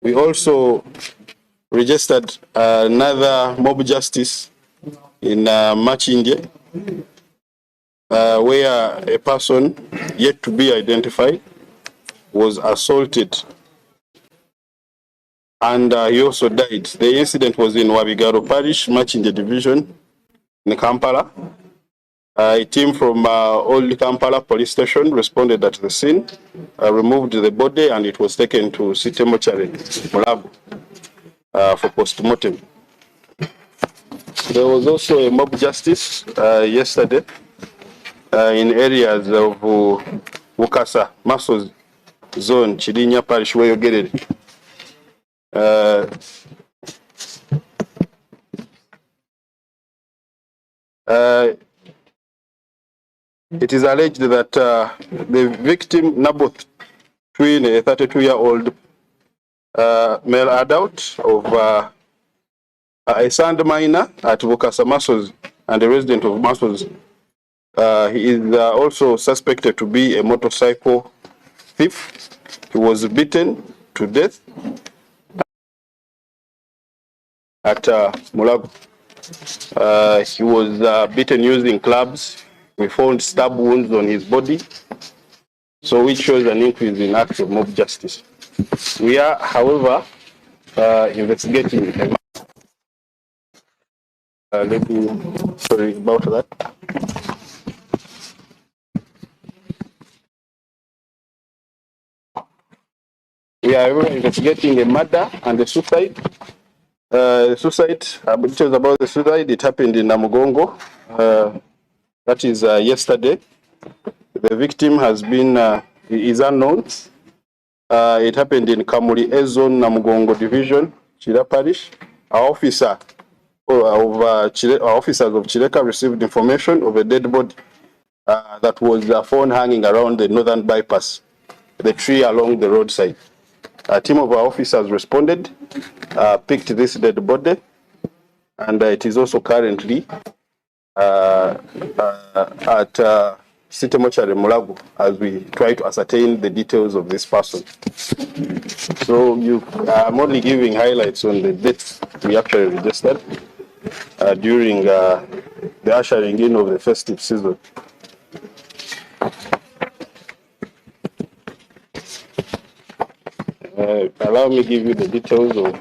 We also registered another mob justice in Machindye, where a person yet to be identified was assaulted and he also died. The incident was in Wabigaro Parish, Machindye Division in Kampala. A team from Old Kampala Police Station responded at the scene, removed the body, and it was taken to City Mortuary, Mulago, for post-mortem. There was also a mob justice yesterday in areas of Wukasa, Masos Zone, Chirinya Parish, where you get it. It is alleged that the victim, Naboth Twin, a 32-year-old male adult of a sand miner at Wukasa Masos and a resident of Masos, he is also suspected to be a motorcycle thief. He was beaten to death at Mulago. He was beaten using clubs. We found stab wounds on his body, so which shows an increase in acts of mob justice. We are, however, investigating. Sorry about that. We are investigating a murder and a suicide. Details about the suicide, it happened in Namugongo. That is yesterday. The victim has been, is unknown. It happened in Kamuli A Zone, Namugongo Division, Chira Parish. Our officers of Chireka received information of a dead body that was found hanging around the northern bypass, the tree along the roadside. A team of our officers responded, picked this dead body, and it is also currently at City Mortuary Mulago as we try to ascertain the details of this person. So I'm only giving highlights on the deaths we actually registered during the ushering in of the festive season. Allow me to give you the details of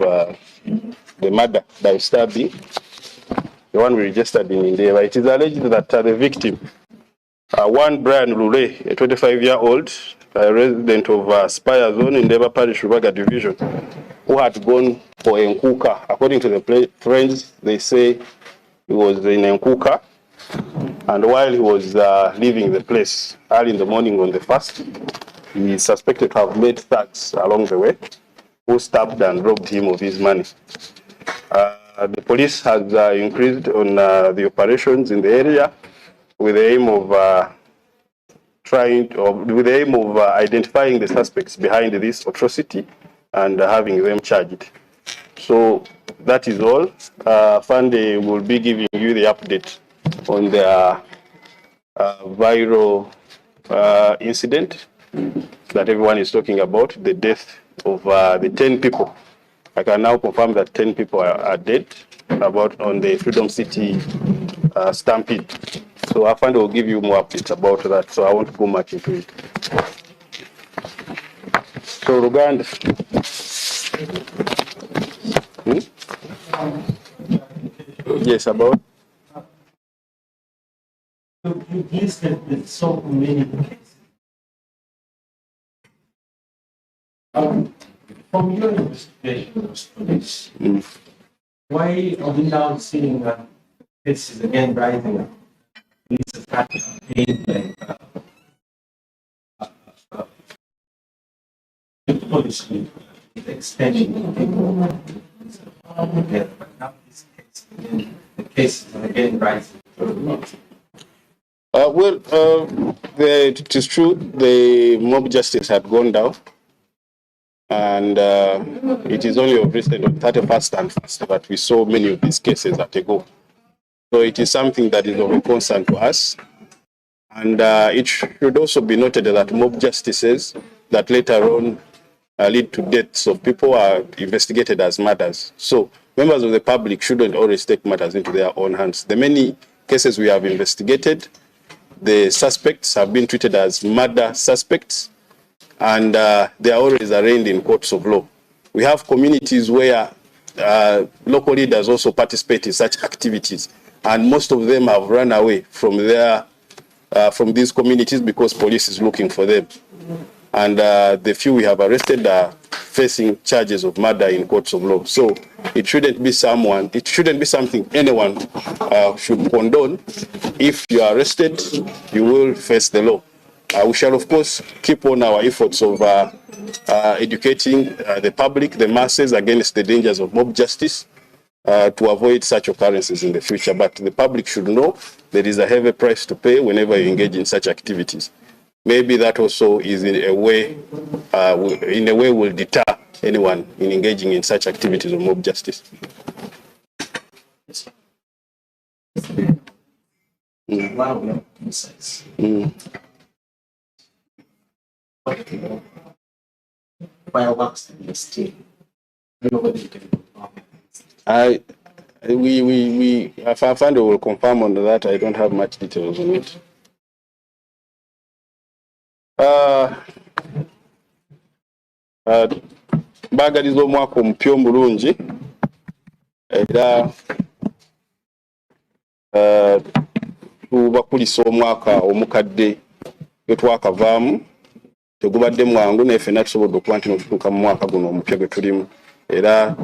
the murder by stabbing, the one we registered in India. It is alleged that the victim, one Brian Lule, a 25-year-old resident of Spire Zone in Deba Parish, Rubaga Division, who had gone for Nkuka. According to the friends, they say he was in Nkuka, and while he was leaving the place early in the morning on the 1st, he is suspected to have met thugs along the way who stabbed and robbed him of his money. The police has increased on the operations in the area with the aim of identifying the suspects behind this atrocity and having them charged. So that is all. Fande will be giving you the update on the viral incident that everyone is talking about, the death of the 10 people. I can now confirm that 10 people are dead on the Freedom City stampede. So Afande will give you more updates about that, so I won't go much into it. So Ruganda. Yes, about? You listed so many cases. From your investigation of police, why are we now seeing cases again rising up? Police attacks paid the police extension. But now this case again, the cases are again rising. It is true the mob justice had gone down, and it is only of recent on 31st and 1st that we saw many of these cases at a go. So it is something that is of a concern to us, and it should also be noted that mob justices that later on lead to deaths of people are investigated as murders. So members of the public shouldn't always take matters into their own hands. The many cases we have investigated, the suspects have been treated as murder suspects, and they are always arraigned in courts of law. We have communities where local leaders also participate in such activities, and most of them have run away from these communities because police is looking for them. And the few we have arrested are facing charges of murder in courts of law. So it shouldn't be something anyone should condone. If you are arrested, you will face the law. We shall, of course, keep on our efforts of educating the public, the masses, against the dangers of mob justice to avoid such occurrences in the future. But the public should know there is a heavy price to pay whenever you engage in such activities. Maybe that also is in a way will deter anyone in engaging in such activities of mob justice. Wow, fireworks in the state. I find we will confirm on that. I don't have much details on it. Bagaliza omwaka omupya omulungi era tubakulisa omwaka omukadde gwe twakavaamu tegubadde mwangu naye ffenna tusobodde okuba nti notutuuka mu mwaka guno omupya gwe tulimu era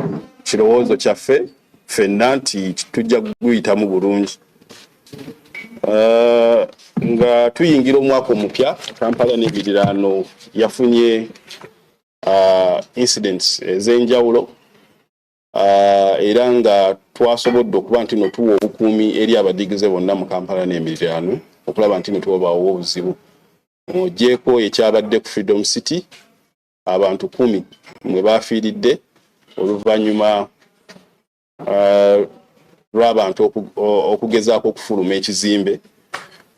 kirowoozo kyaffe ffenna nti tujja guyitamu bulungi. Nga tuyingira omwaka omupya, Kampala n'ebiriraano yafunye incidents ez'enjawulo era nga twasobodde okuba nti notuwa obukuumi eri abadigize bonna mu Kampala n'emiriraano okulaba nti netwobaawo obuzibu. Ogyeko ekyabadde ku Freedom City, abantu 10 mwe bafiiridde oluvannyuma lw'abantu okugezaako okufuluma ekizimbe,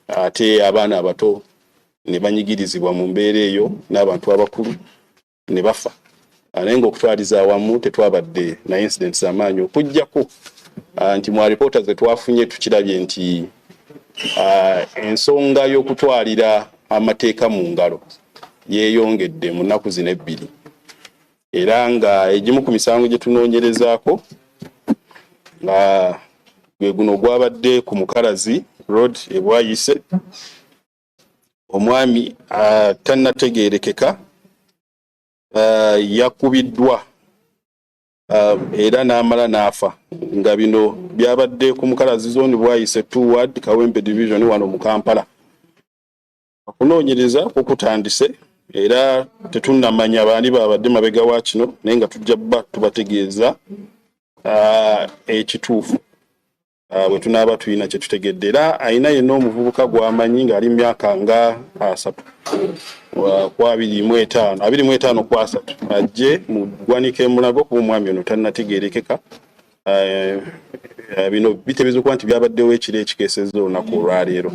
ate abaana abato ne banyigirizibwa mu mbeera eyo n'abantu abakulu ne bafa. Naye ng'okutwaliza awamu tetwabadde na incidents amaanyi okuggyako nti mu alipoota ze twafunye tukirabye nti ensonga y'okutwalira amateeka mu ngalo yeeyongedde mu nnaku zino 2 era nga egimu ku misango gye tunoonyerezaako gwe guno gwabadde ku Mukalazi Road e Bwayise, omwami tannategeerekeka yakubiddwa era n'amala n'afa, nga bino byabadde ku Mukalazi Zone Bwayise 2 Ward Kawempe Division wano mu Kampala. Okunoonyereza kukutandise era tetunnamanya baani babadde mabega wa kino naye nga tujja bba tubategeeza ekituufu bwe tunaaba tulina kye tutegedde. Era ayina yenna omuvubuka gw'amanyi ng'ali myaka nga 3 ku 25 ku 3 ajje mu ggwanika e Mulago kuba omwami ono tannategeerekeka. Bino bitegeeza okuba nti byabaddewo ekiro ekikeesezza olunaku olwaleero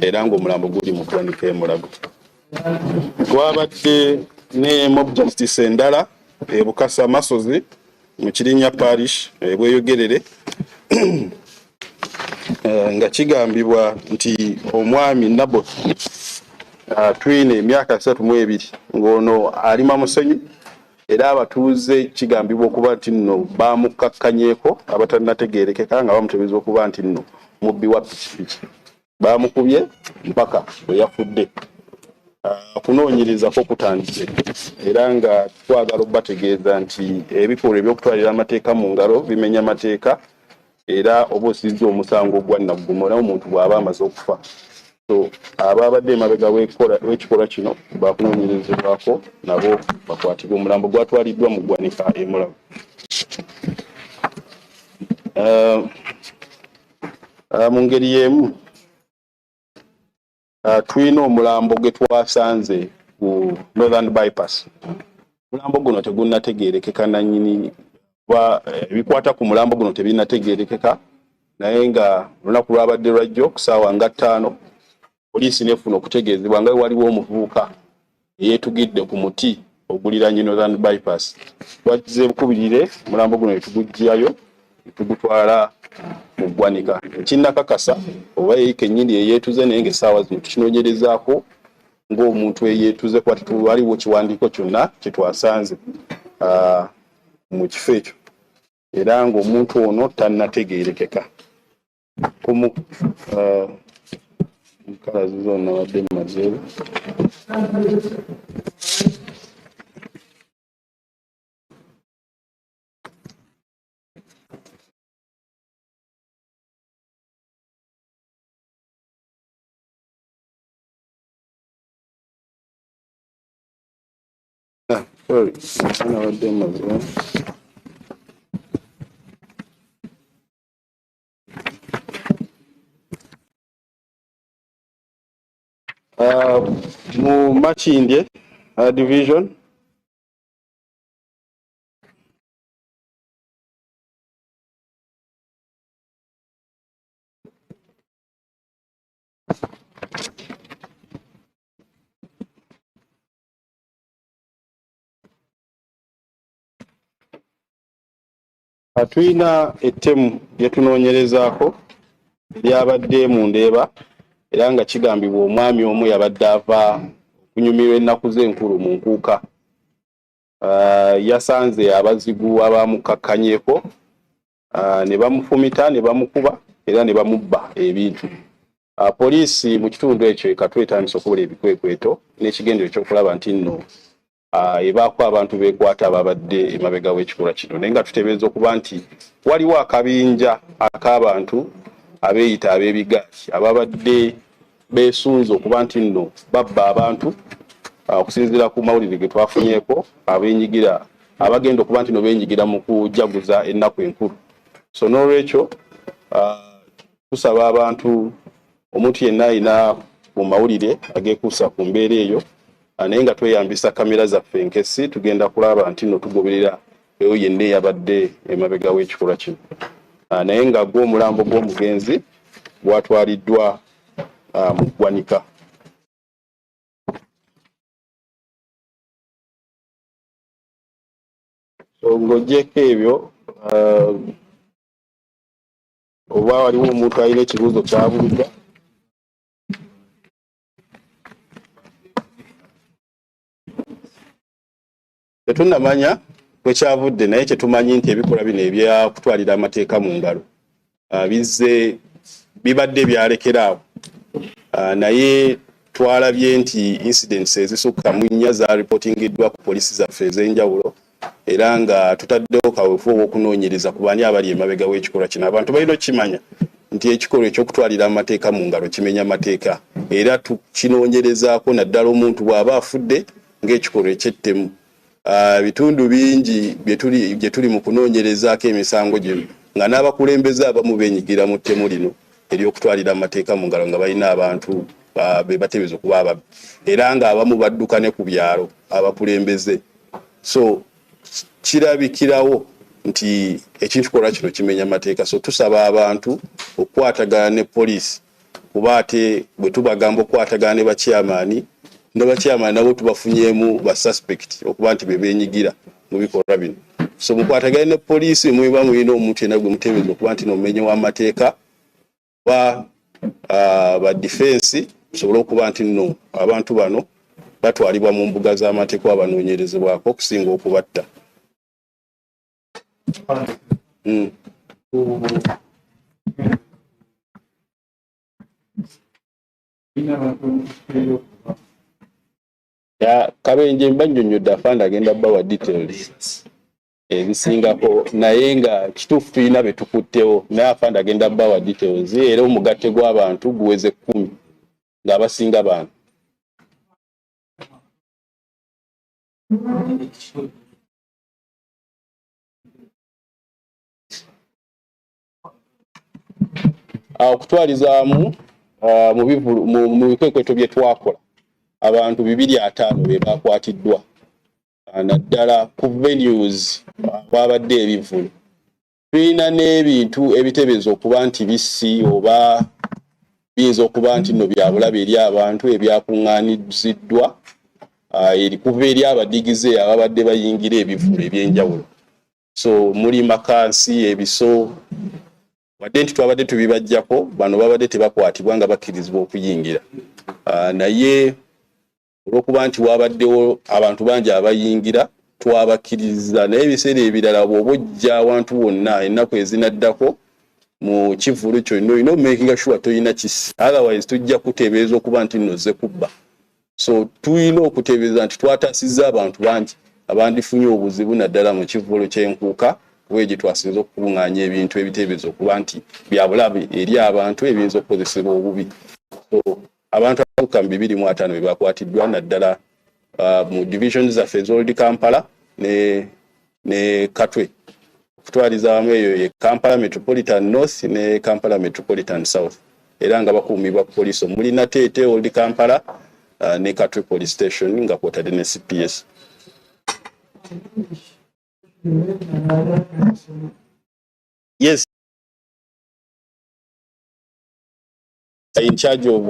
era ng'omulambo guli mu ggwanika e Mulago. Twabadde ne mob justice endala e Bukasa Masozi mu Kirinnya Parish Bweyogerere nga kigambibwa nti omwami Nabot twine emyaka 32 ng'ono alima musenyu era abatuuze kigambibwa okuba nti nno bamukakkanyeeko abatannategeerekeka nga bamutegeeza okuba nti nno mubbi wa pikipiki bamukubye mpaka bwe yafudde. Okunoonyerezako kutandise era nga twagala okubategeeza nti ebikolwa ebyokutwalira amateeka mu ngalo bimenya amateeka era oba osizza omusango gwa nnagguma naye omuntu bw'aba amaze okufa. So ababadde emabega w'ekikolwa kino bakunoonyerezebwako nabo bakwatibwa. Omulambo gwatwaliddwa mu ggwanika e Mulago. Mu ngeri y'emu tulina omulambo gwe twasanze ku Northern Bypass. Omulambo guno tegunnategeerekeka nannyini ebikwata ku mulambo guno tebinnategeerekeka naye nga olunaku lwabadde lwajjo ku ssaawa nga 5 poliisi nefuna okutegeezebwa nga waliwo omuvubuka eyeetugidde ku muti oguliranye Northern bypass twakize bukubirire mulambo guno etugujjayo tugutwala mu ggwanika kinnakakasa oba yekennyini eyeetuze naye ng'essaawa zino tukinoonyerezaako ng'omuntu eyeetuze kuba waliwo kiwandiiko kyonna kyetwasanze mu kifo ekyo era ng'omuntu ono tannategeerekeka nkala zizo nabadde mmazeewo sorry nabadde mmazeewo mu Makindye division tulina ettemu lyetunoonyerezaako lyabadde mu Ndeeba era nga kigambibwa omwami omu yabadde ava okunyumirwa ennaku z'enkulu mu nkuuka yasanze abazigu abamukakkanyeeko ne bamufumita ne bamukuba era ne bamubba ebintu. Poliisi mu kitundu ekyo ekatwe etandise okukola ebikwekweto n'ekigendero ekyokulaba nti nno ebaako abantu beekwata ababadde emabega w'ekikolwa kino naye nga tuteebereza okuba nti waliwo akabinja ak'abantu abeeyita ab'ebigaali ababadde beesunze okuba nti nno babba abantu okusinziira ku mawulire ge twafunyeeko abeenyigira abagenda okuba nti no beenyigira mu kujaguza ennaku enkulu. So n'olwekyo tusaba abantu omuntu yenna alina mu mawulire ageekuusa ku mbeera eyo naye nga tweyambisa kamera zaffe enkesi tugenda kulaba nti no tugoberera eyo yenna eyabadde emabega w'ekikolwa kino naye nga gw'omulambo gw'omugenzi gwatwaliddwa mu ggwanika. So ng'oggyeko ebyo oba waliwo omuntu alina ekibuuzo ky'abuuza. Tetunnamanya wekyavudde naye kyetumanyi nti ebikolwa bino ebya kutwalira amateeka mu ngalo bizze bibadde byalekeraawo naye twalabye nti incidents ezisukka mu 4 za reportingiddwa ku poliisi zaffe ez'enjawulo era nga tutaddewo kaweefube obw'okunoonyereza ku baani abali emabega w'ekikolwa kino. Abantu balina okukimanya nti ekikolwa eky'okutwalira amateeka mu ngalo kimenya amateeka era tukinoonyerezaako naddala omuntu bw'aba afudde ng'ekikolwa ekyettemu. Bitundu bingi bye tuli mu kunoonyerezaako emisango gino nga n'abakulembeze abamu beenyigira mu ttemu lino ery'okutwalira amateeka mu ngalo nga balina abantu be bateebereza okuba ababbi era ng'abamu badduka ne ku byalo abakulembeze. So kirabikirawo nti ekikolwa kino kimenya amateeka. So tusaba abantu okukwatagana ne poliisi kuba ate bwe tubagamba okukwatagana ne bakyamaani n'abakyamaani nabo tubafunyeemu ba suspect okuba nti be beenyigira mu bikolwa bino. So mukwatagane ne poliisi muba mulina omuntu yenna gwe muteebereza okuba nti n'omumenyi w'amateeka ba defense tusobole okuba nti nno abantu bano batwalibwa mu mbuga z'amateeka abanoonyerezebwako okusinga okubatta. Kabenje mbannyonnyodde afande agenda bawa details ebisingako naye nga kituufu tulina be tukuttewo naye afande agenda bawa details era omugatte gw'abantu guweze 10 ng'abasinga bantu. Okutwalizaamu mu bikwekweto bye twakola abantu 205 be bakwatiddwa naddala ku venues wabadde ebivulu. Tulina n'ebintu ebiteebereza okuba nti bisi oba biyinza okuba nti nno byabulabe eri abantu ebyakuŋŋaaniziddwa eri kuva eri abadigize ababadde bayingira ebivulu ebyenjawulo. So muli makansi ebiso wadde nti twabadde tubibajjako bano babadde tebakwatibwa nga bakkirizibwa okuyingira. Naye olw'okuba nti wabaddewo abantu bangi abayingira twabakkiriza, naye ebiseera ebirala bw'oba ojja awantu wonna ennaku ezinaddako mu kivulu kyonna olina omakinga sure toyina kisi, otherwise tujja kuteebereza okuba nti nno zze kubba. So tulina okuteebereza nti twataasizza abantu bangi abandifunye obuzibu naddala mu kivulu ky'enkuuka kuba gye twasinza okukuŋŋaanya ebintu ebiteebereza okuba nti bya bulabe eri abantu ebiyinza okukozesebwa obubi. So abantu abakuka mu 250 be bakwatiddwa naddala mu division zaffe ez'Old Kampala ne Katwe. Okutwaliza wamu eyo ye Kampala Metropolitan North ne Kampala Metropolitan South. Era nga bakuumibwa poliisi omuli Nateete, Old Kampala ne Katwe Police Station nga kwotadde ne CPS. Yes. In charge of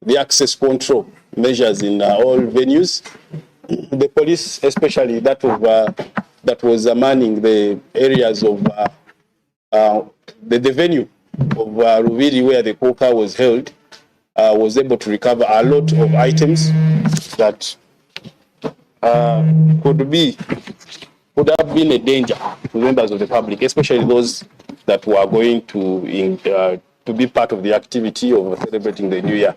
the access control measures in all venues. The police, especially that was manning the areas of the venue of Ruviri where the coca was held, was able to recover a lot of items that could have been a danger to members of the public, especially those that were going to be part of the activity of celebrating the New Year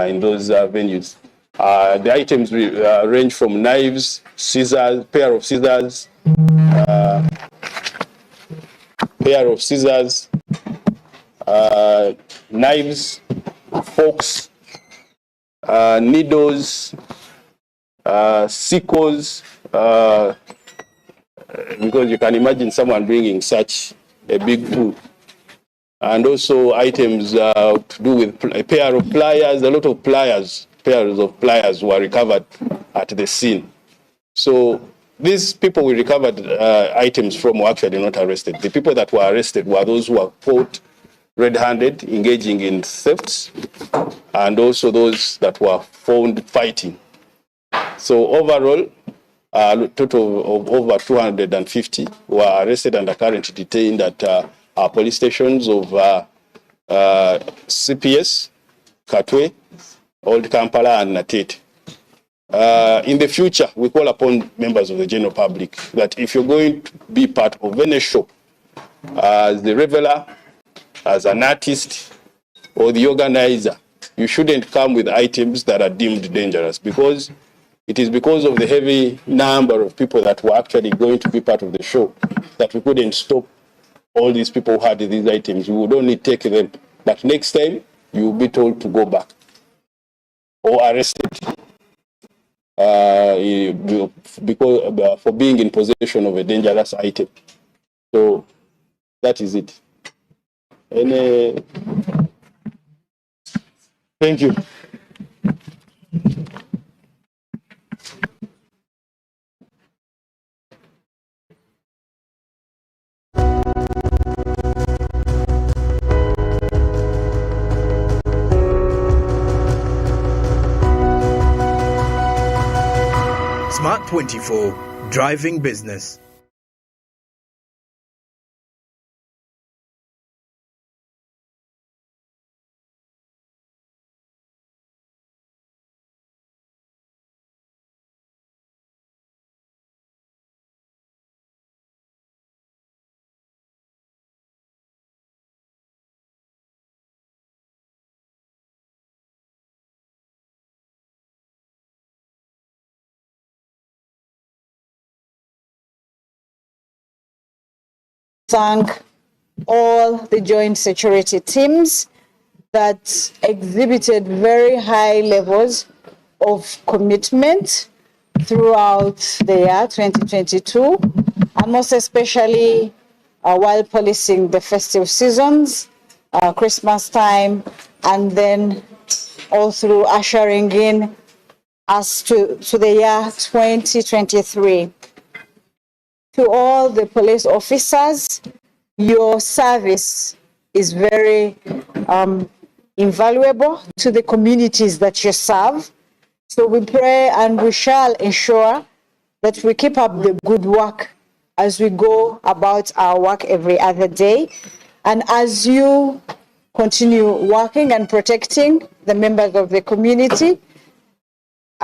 in those venues. The items range from knives, scissors, pair of scissors, knives, forks, needles, sickles, because you can imagine someone bringing such a big tool. And also items to do with a pair of pliers, a lot of pairs of pliers were recovered at the scene. So these people we recovered items from were actually not arrested. The people that were arrested were those who were caught red-handed engaging in thefts, and also those that were found fighting. So overall, a total of over 250 were arrested and are currently detained at our police stations of CPS, Katwe, Old Kampala and Nateete. In the future, we call upon members of the general public that if you're going to be part of any show, as the reveller, as an artist, or the organizer, you shouldn't come with items that are deemed dangerous, because it is because of the heavy number of people that were actually going to be part of the show that we couldn't stop all these people who had these items. We would only take them, but next time you will be told to go back or arrested because for being in possession of a dangerous item. So that is it. Thank you. Smart24, driving business. Thank all the joint security teams that exhibited very high levels of commitment throughout the year 2022, and most especially while policing the festive seasons, Christmas time, and then all through ushering in us to the year 2023. To all the police officers, your service is very invaluable to the communities that you serve. So we pray and we shall ensure that we keep up the good work as we go about our work every other day. And as you continue working and protecting the members of the community,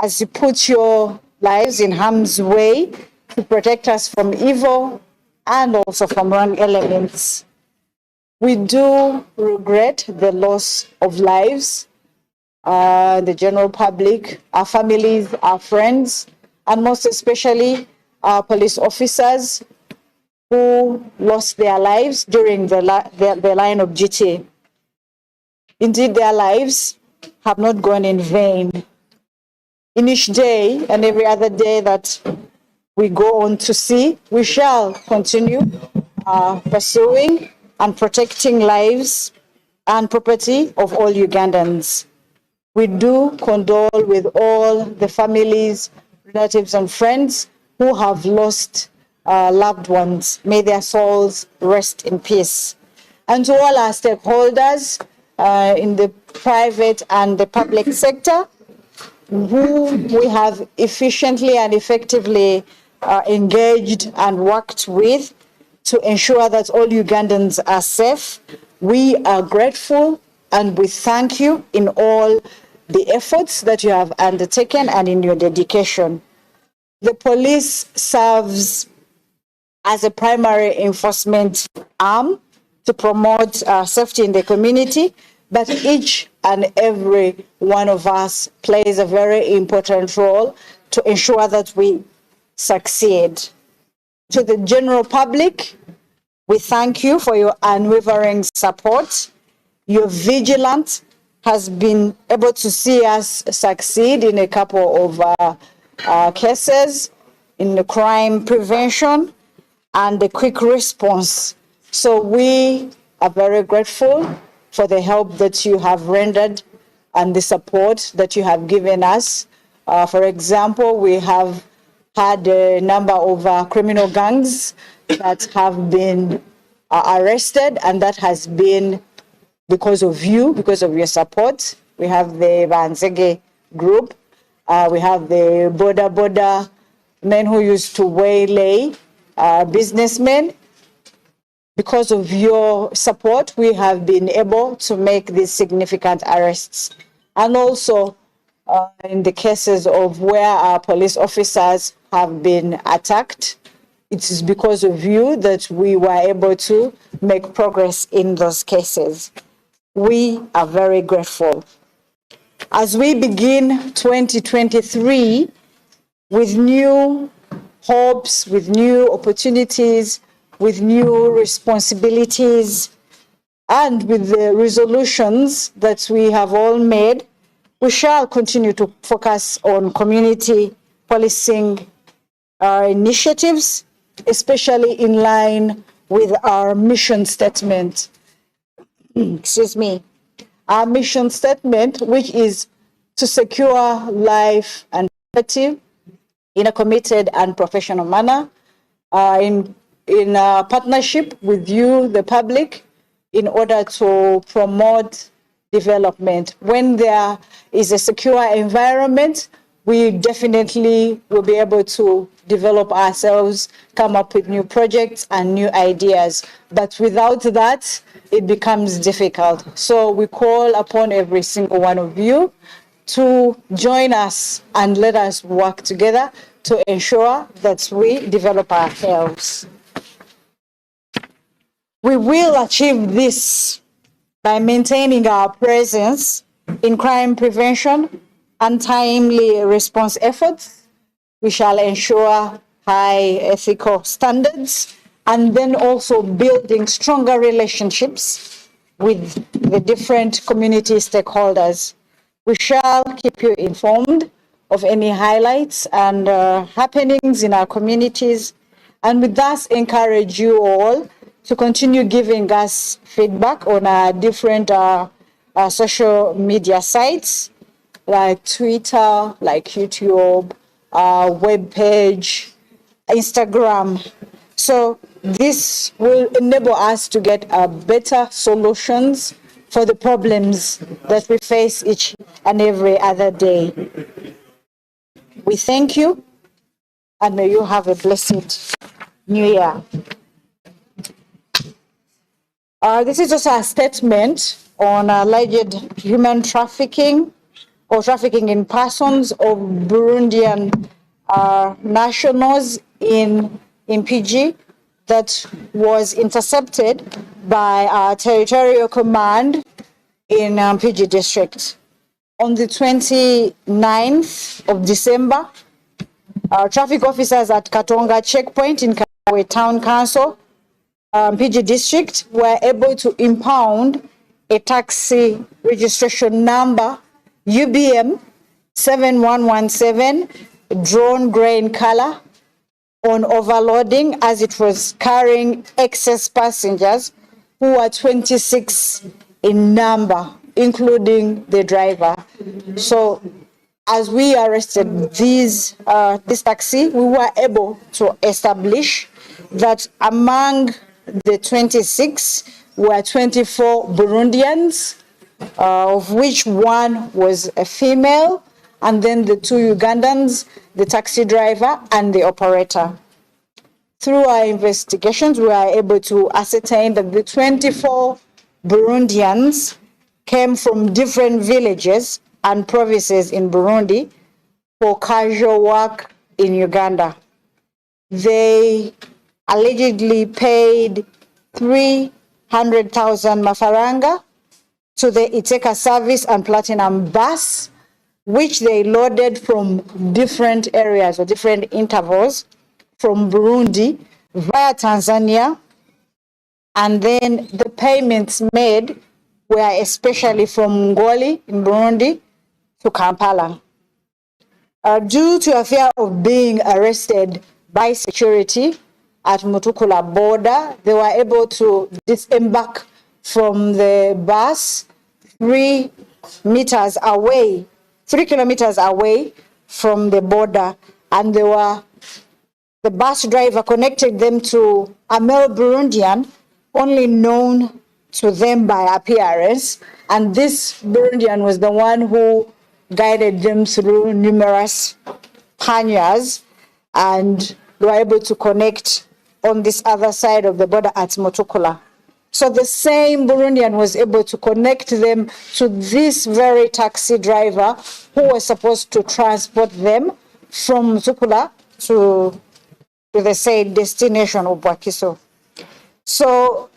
as you put your lives in harm's way to protect us from evil and also from wrong elements. We do regret the loss of lives, the general public, our families, our friends, and most especially our police officers who lost their lives during the line of duty. Indeed, their lives have not gone in vain. In each day and every other day that we go on to see, we shall continue pursuing and protecting lives and property of all Ugandans. We do condole with all the families, relatives, and friends who have lost loved ones. May their souls rest in peace. And to all our stakeholders in the private and the public sector, who we have efficiently and effectively engaged and worked with to ensure that all Ugandans are safe. We are grateful and we thank you in all the efforts that you have undertaken and in your dedication. The police serves as a primary enforcement arm to promote safety in the community, but each and every one of us plays a very important role to ensure that we succeed. To the general public, we thank you for your unwavering support. Your vigilance has been able to see us succeed in a couple of cases in the crime prevention and the quick response. So we are very grateful for the help that you have rendered and the support that you have given us. For example, we have had a number of criminal gangs that have been arrested, and that has been because of you, because of your support. We have the Banzege group. We have the Boda men who used to waylay businessmen. Because of your support, we have been able to make these significant arrests. And also in the cases of where our police officers have been attacked, it is because of you that we were able to make progress in those cases. We are very grateful. As we begin 2023 with new hopes, with new opportunities, with new responsibilities, and with the resolutions that we have all made, we shall continue to focus on community policing initiatives, especially in line with our mission statement. Excuse me. Our mission statement, which is to secure life and property in a committed and professional manner, in partnership with you, the public, in order to promote development. When there is a secure environment, we definitely will be able to develop ourselves, come up with new projects and new ideas. But without that, it becomes difficult. So we call upon every single one of you to join us and let us work together to ensure that we develop ourselves. We will achieve this by maintaining our presence in crime prevention and timely response efforts. We shall ensure high ethical standards and then also building stronger relationships with the different community stakeholders. We shall keep you informed of any highlights and happenings in our communities, and with that encourage you all to continue giving us feedback on our different social media sites like Twitter, like YouTube, web page, Instagram. So this will enable us to get better solutions for the problems that we face each and every other day. We thank you, and may you have a blessed new year. This is just a statement on alleged human trafficking or trafficking in persons of Burundian nationals in PG that was intercepted by our territorial command in PG district. On the 29th of December, our traffic officers at Katonga checkpoint in Kawe Town Council, PG district, were able to impound a taxi registration number UBM 7117, drawn grey in color, on overloading as it was carrying excess passengers who were 26 in number, including the driver. So as we arrested this taxi, we were able to establish that among the 26 were 24 Burundians, of which one was a female, and then the 2 Ugandans, the taxi driver and the operator. Through our investigations, we were able to ascertain that the 24 Burundians came from different villages and provinces in Burundi for casual work in Uganda. They allegedly paid 300,000 mafaranga to the Iteka service and platinum bus, which they loaded from different areas or different intervals from Burundi via Tanzania. And then the payments made were especially from Ngoli in Burundi to Kampala. Due to a fear of being arrested by security at Mutukula border, they were able to disembark from the bus 3 kilometers away from the border, and the bus driver connected them to a male Burundian only known to them by appearance, and this Burundian was the one who guided them through numerous panyas, and they were able to connect on this other side of the border at Mutukula. So the same Burundian was able to connect them to this very taxi driver who was supposed to transport them from Mutukula to the said destination of Bwakiso. So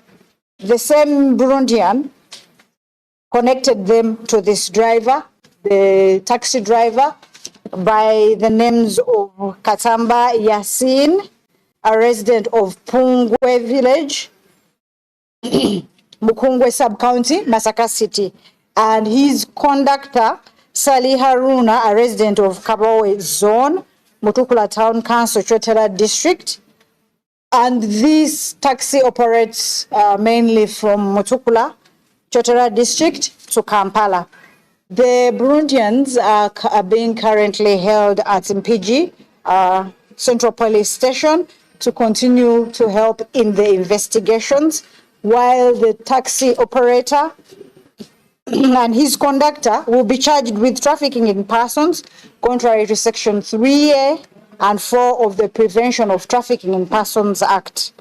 the same Burundian connected them to this driver, the taxi driver, by the names of Katamba Yasin, a resident of Pungwe village, Mukungwe sub-county, Masaka city, and his conductor, Sali Haruna, a resident of Kabawe zone, Mutukula town council, Chotera district. And this taxi operates mainly from Mutukula, Chotera district to Kampala. The Burundians are being currently held at Mpigi Central Police Station to continue to help in the investigations, while the taxi operator and his conductor will be charged with trafficking in persons, contrary to Section 3A and 4 of the Prevention of Trafficking in Persons Act.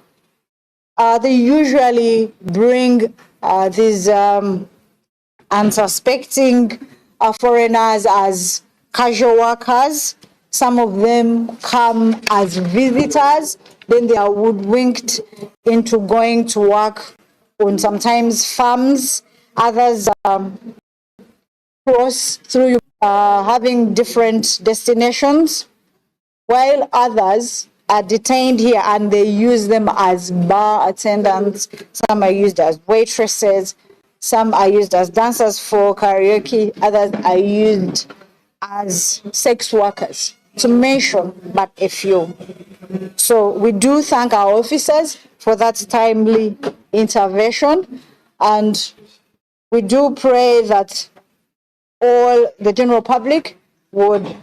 They usually bring these unsuspecting foreigners as casual workers. Some of them come as visitors, then they are hoodwinked into going to work on sometimes farms. Others cross through having different destinations, while others are detained here and they use them as bar attendants. Some are used as waitresses, some are used as dancers for karaoke, others are used as sex workers, to mention but a few. So we do thank our officers for that timely intervention, and we do pray that all the general public would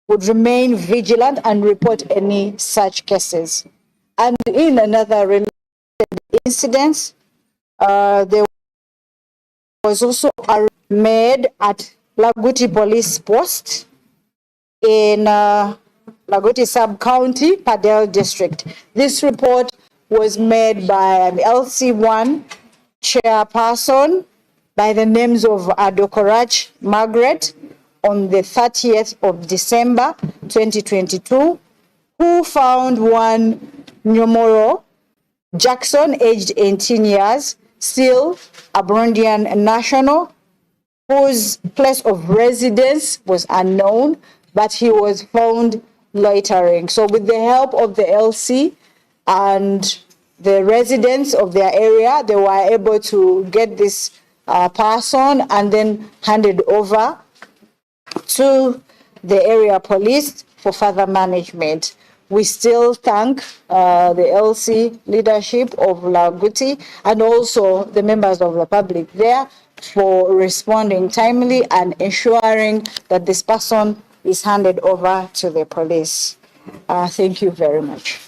remain vigilant and report any such cases. And in another related incident, there was also a raid at Laguti Police Post in Lagoti Sub-County, Padel District. This report was made by an LC1 chairperson by the names of Adokorach Margaret on the 30th of December 2022, who found one Nyomoro Jackson, aged 18 years, still a Burundian national, whose place of residence was unknown, but he was found loitering. So with the help of the LC and the residents of their area, they were able to get this person and then handed over to the area police for further management. We still thank the LC leadership of Lagoti and also the members of the public there for responding timely and ensuring that this person is handed over to the police. Thank you very much.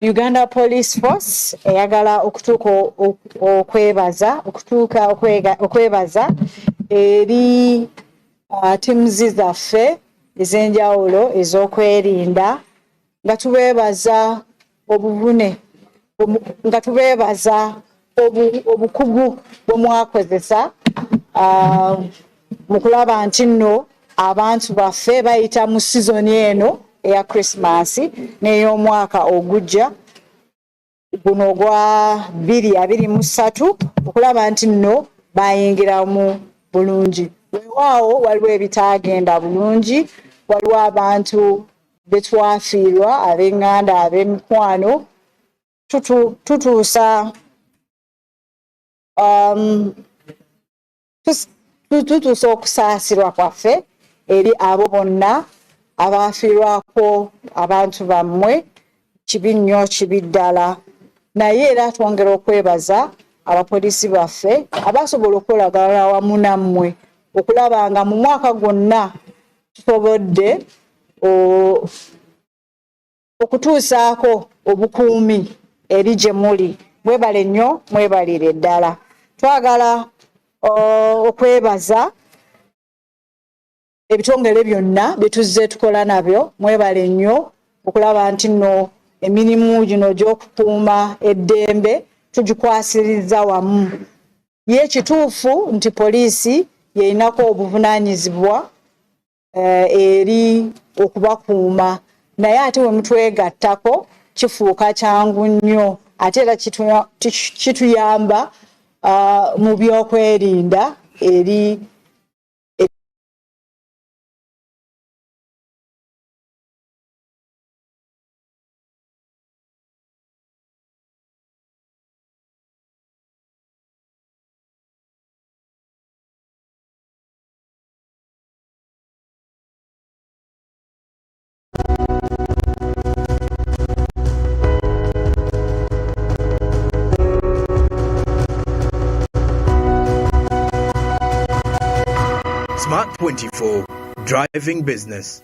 Uganda Police Force eyagala okwebaza eri timuzi zaffe ez'enjawulo ez'okwerinda nga tubeebaza obuvune nga tubeebaza obukugu bwe mwakozesa mu kulaba nti nno abantu baffe bayita mu sizoni eno eya Christmas n'ey'omwaka ogujja guno ogwa 2023 okulaba nti nno bayingiramu bulungi. Weewaawo waliwo ebitaagenda bulungi, waliwo abantu betwafiirwa ab'enganda ab'emikwano tutuusa okusaasirwa kwaffe eri abo bonna abaafiirwako abantu bammwe. Kibi nnyo, kibi ddala. Naye era twongera okwebaza abapoliisi baffe abasobola okukolagana wamu nammwe okulaba nga mu mwaka gwonna tusobodde okutuusaako obukuumi eri gye muli. Mwebale nnyo, mwebalire ddala. Twagala okwebaza ebitongole byonna bye tuzze tukola nabyo. Mwebale nnyo okulaba nti nno emirimu gino gy'okukuuma eddembe tugikwasirizza wamu. Ye kituufu nti poliisi yerinako obuvunaanyizibwa eri okubakuuma, naye ate we mutwegattako kifuuka kyangu nnyo, ate era kituyamba mu byokwerinda eri Smart24, driving business.